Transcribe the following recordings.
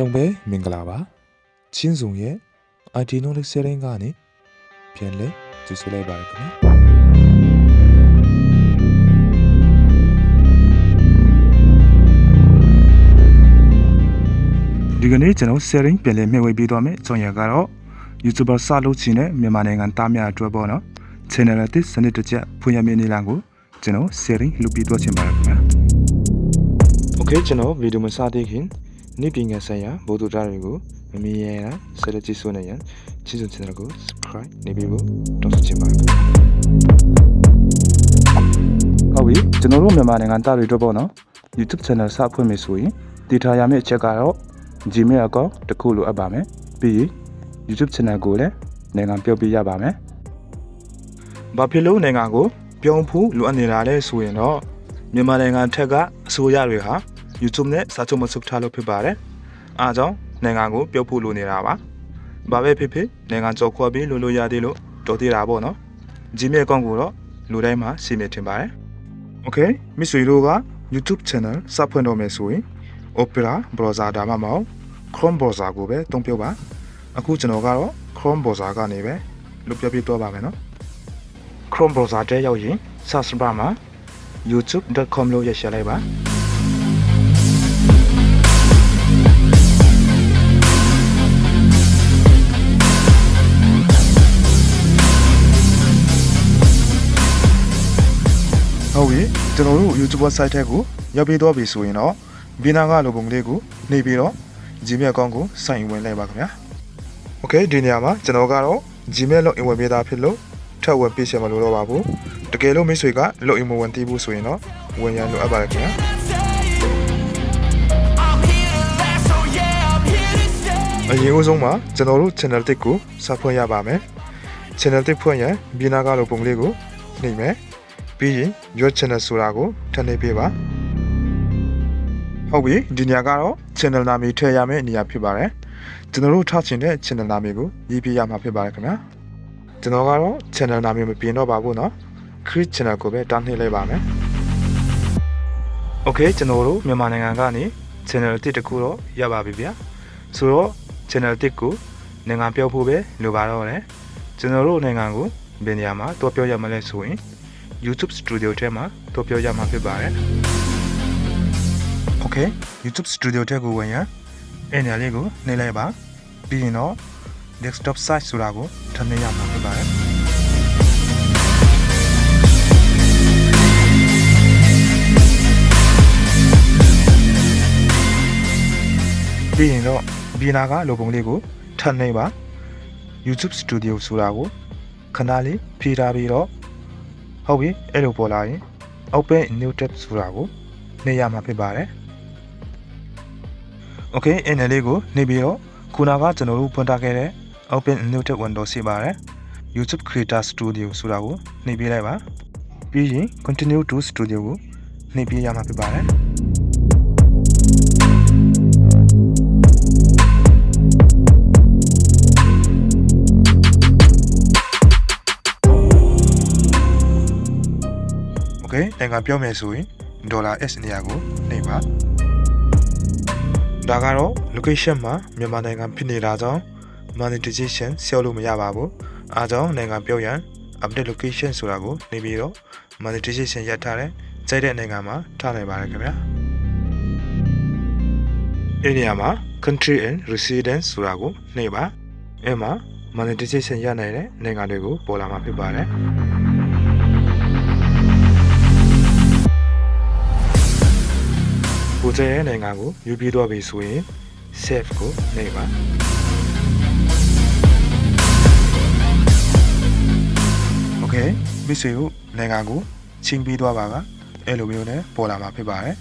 လုံးပဲမင်္ဂလာပါချင်းစုံရဲ့ IT Knowledge Sharing ကနေပြန်လဲကြိုဆိုလိုက်ပါရခင်ဗျာဒီကနေ့ကျွန်တော် sharing ပြန်လဲမျှဝေပေးသွားမယ်ကျွန်ရကတော့ YouTuber စလုပ်ချင်တဲ့မြန်မာနိုင်ငံသားများအတွက်ပေါ့နော် channel အသစ်စနစ်တစ်ချက်ဖွင့်ရမယ့်နည်းလမ်းကိုကျွန်တော် sharing လုပ်ပြီးသွားချင်ပါတယ်ခင်ဗျာ Okay ကျွန်တော်ဗီဒီယိုမစသေးခင်နေ့ပညာဆိုင်ရာဗိုလ်တော်တွေကိုမမြင်ရတာဆက်လက်ကြည့်ရှုနေရန်ချစ်စွန် channel ကို subscribe နေပြီးဖို့တောင်းဆိုချင်ပါတယ်ဟုတ်ပြီကျွန်တော်တို့မြန်မာနိုင်ငံသားတွေအတွက်ပေါ့နော် YouTube channel စဖွင့်မယ်ဆိုရင်တည်ထားရမယ့်အချက်ကတော့ Gmail account တစ်ခုလိုအပ်ပါမယ်ပြီးရင် YouTube channel ကိုလည်းနိုင်ငံပြောပြရပါမယ်ဘာဖြစ်လို့နိုင်ငံကိုပြောင်းဖို့လိုအပ်နေတာလဲဆိုရင်တော့မြန်မာနိုင်ငံထက်ကအစိုးရတွေဟာ YouTube နဲ့စာချုပ်မချုပ်ထားလို့ဖြစ်ပါတယ်အားကြောင့်နိုင်ငံကိုပြောဖို့လိုနေတာပါဘာပဲဖြစ်ဖြစ်နိုင်ငံကြော်ခွဲပြီးလို့ရသေးလို့တော်သေးတာပေါ့နော် Gmail account ကိုတော့လူတိုင်းမှာရှိနေထင်ပါတယ် Okay မိတ်ဆွေတို့က YouTube channel စဖွင့်တော့မယ်ဆိုရင် Opera browser ဒါမှမဟုတ် Chrome browser ကိုပဲသုံးပြပါအခုကျွန်တော်ကတော့ Chrome browser ကနေပဲလုပ်ပြပြတော့ပါမယ်နော် Chrome browser ထဲရောက်ရင် search bar မှာ youtube.com လို့ရရှိလိုက်ပါဟုတ်ပြီကျွန်တော်တို့ YouTube site ထဲကိုရောက်ပြီးတော့ပြီဆိုရင်တော့ဘီနာကလိုပုံလေးကိုနှိပ်ပြီးတော့ Gmail account ကို sign in ဝင်လိုက်ပါခင်ဗျာ Okay ဒီနေရာမှာကျွန်တော်ကတော့ Gmail login ဝင်ပေးတာဖြစ်လို့ထပ်ဝင်ပေးချင်မလို့တော့ပါဘူးတကယ်လို့မိတ်ဆွေက login မဝင်သေးဘူးဆိုရင်တော့ဝင်ရလိုအပ်ပါတယ်ခင်ဗျာအရင်ဦးဆုံးမှာကျွန်တော်တို့ channel တစ်ကိုစဖွင့်ရပါမယ် channel တစ်ဖွင့်ရင်ဘီနာကလိုပုံလေးကိုနှိပ်မယ်ပြီးရင် your channel ဆိုတာကိုထပ်နှိပ်ပေးပါဟုတ်ပြီဒီနေရာကတော့ channel နာမည်ထည့်ရမယ့်နေရာဖြစ်ပါတယ်ကျွန်တော်တို့ထားချင်တဲ့ channel နာမည်ကိုရေးပြရမှာဖြစ်ပါတယ်ခင်ဗျာကျွန်တော်ကတော့ channel နာမည်မပြင်တော့ပါဘူးเนาะ create channel ကိုပဲတားနှိပ်လိုက်ပါမယ် Okay ကျွန်တော်တို့မြန်မာနိုင်ငံကနေ channel တစ်ခုတော့ရပါပြီဗျာဆိုတော့ channel တစ်ကိုနိုင်ငံပြောဖို့ပဲလိုပါတော့တယ်ကျွန်တော်တို့နိုင်ငံကိုဘယ်နေရာမှာတော့ပြောရမလဲဆိုရင် YouTube Studio ထဲမှာတော့ပြောရမှာဖြစ်ပါတယ် Okay YouTube Studio ထဲကိုဝင်ရအဲ့နေရာလေးကိုနှိပ်လိုက်ပါပြီးရင်တော့ desktop site ဆိုတာကိုထပ်နှိပ်ရမှာဖြစ်ပါတယ်ပြီးရင်တော့ဘီနာကလိုပုံလေးကိုထပ်နှိပ်ပါ YouTube Studio ဆိုတာကိုခဏလေးဖြည့်ထားပြီးတော့ဟုတ်ပြီအဲ့လိုပေါ်လာရင် Open New Tab ဆိုတာကိုနှိပ်ရမှာဖြစ်ပါတယ် Okay အဲ့နေလေးကိုနှိပ်ပြီးတော့ခုနကကျွန်တော်တို့ဖွင့်ထားခဲ့တဲ့ Open New Tab Window ရှိပါတယ် YouTube Creator Studio ဆိုတာကိုနှိပ်ပေးလိုက်ပါပြီးရင် Continue to Studio ကိုနှိပ်ပေးရမှာဖြစ်ပါတယ်Okay နိုင်ငံပြောမယ်ဆိုရင်$S နေရာကိုနှိပ်ပါဒါကတော့ location မှာမြန်မာနိုင်ငံဖြစ်နေတာကြောင့် monetization ရှောက်လို့မရပါဘူးအားကြောင့်နိုင်ငံပြောရန် update location ဆိုတာကိုနှိပ်ပြီးတော့ monetization ရထားတဲ့ကြိုက်တဲ့နိုင်ငံမှာထားနိုင်ပါတယ်ခင်ဗျာအဲ့ဒီမှာ country and residence ဆိုတာကိုနှိပ်ပါအဲ့မှာ monetization ရနိုင်တဲ့နိုင်ငံတွေကိုပေါ်လာမှာဖြစ်ပါတယ်ကိုကျရဲ့နိုင်ငံကိုယူပြီးတော့ပြီဆိုရင် save ကိုနှိပ်ပါโอเคမိတ်ဆွေတို့နိုင်ငံကိုချင်းပြီးသွားပါကအဲ့လိုမျိုးနဲ့ပေါ်လာမှာဖြစ်ပါတယ်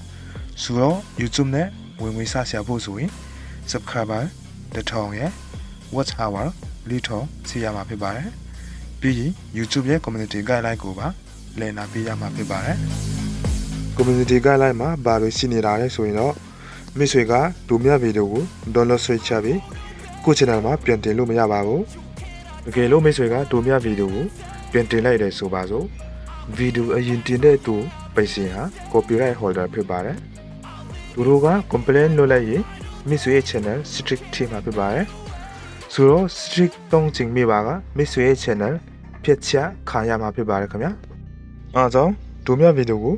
ဆိုတော့ YouTube နဲ့ဝင်ငွေစဆရာဖို့ဆိုရင် subscriber 1000ရဲ့ watch hour 4000စီရမှာဖြစ်ပါတယ်ပြီးရင် YouTube ရဲ့ community guideline ကိုပါလည်နာပေးရမှာဖြစ်ပါတယ်community guideline မှာဘာလို့ရှိနေတာလဲဆိုရင်တော့မိတ်ဆွေကဒုမြဗီဒီယိုကို download ဆွဲချပြီးကို channel မှာပြန်တင်လို့မရပါဘူးတကယ်လို့မိတ်ဆွေကဒုမြဗီဒီယိုကိုပြန်တင်လိုက်တယ်ဆိုပါစို့ဗီဒီယိုအရင်တင်တဲ့သူပိုင်ရှင်ဟာ copyright holder ဖြစ်ပါတယ်သူတို့က complaint လုပ်လိုက်ရင် Missue channel strict team မှာဖြစ်ပါတယ်ဆိုတော့ strict 3ချိန်မိပါက Missue channel ဖြတ်ချခါရမှာဖြစ်ပါတယ်ခင်ဗျာအားကြောင့်တို့မြဗီဒီယိုကို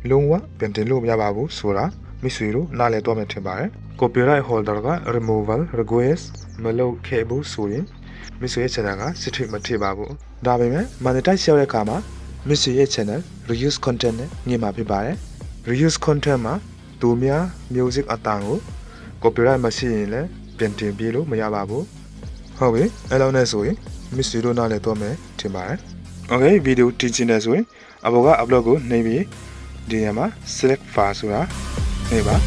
လုံးဝပြန်တင်လို့မရပါဘူးဆိုတာ Missue တို့နားလည်တော့မယ်ထင်ပါတယ် copyright holder က removal request မလုပ်ခဲ့ဘူးဆိုရင် Missue channel က strict မထည့်ပါဘူးဒါပေမဲ့ monetize ရောက်တဲ့အခါမှာ Missue channel reuse content နဲ့ညှိမှာဖြစ်ပါတယ် reuse content မှာတို့မြ music အတန်ကို copyright မရှိရင်လည်းပြန်တင်ပြလို့မရပါဘူးဟုတ်ပြီအဲ့လောက်နဲ့ဆိုရင် Missue တို့နားလည်တော့မယ်ထင်ပါတယ် Okay ဗီဒီယိုတင်ချင်တယ်ဆိုရင်အပေါ်က upload ကိုနှိပ်ပြီးဒီနေရာမှာ select file ဆိုတာနှိပ်ပါ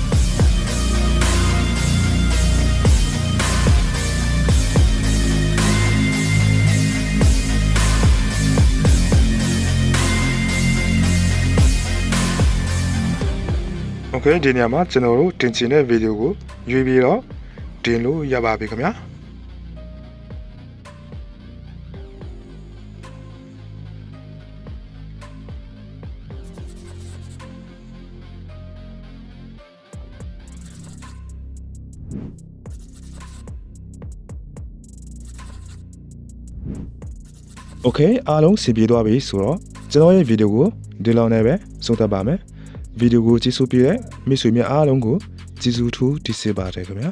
Okay ဒီနေရာမှာကျွန်တော်တို့တင်ချင်တဲ့ဗီဒီယိုကိုရွေးပြီးတော့တင်လို့ရပါပြီခင်ဗျာOkay အားလုံးစီပြေသွားပြီဆိုတော့ကျွန်တော်ရဲ့ဗီဒီယိုကိုဒီလောက်နဲ့ပဲဆုံးသတ်ပါမယ်ဗီဒီယိုကိုကြည့်ရှုပြီးတဲ့မိတ်ဆွေများအားလုံးကိုကျေးဇူးထူးတင်ပါတယ်ခင်ဗျာ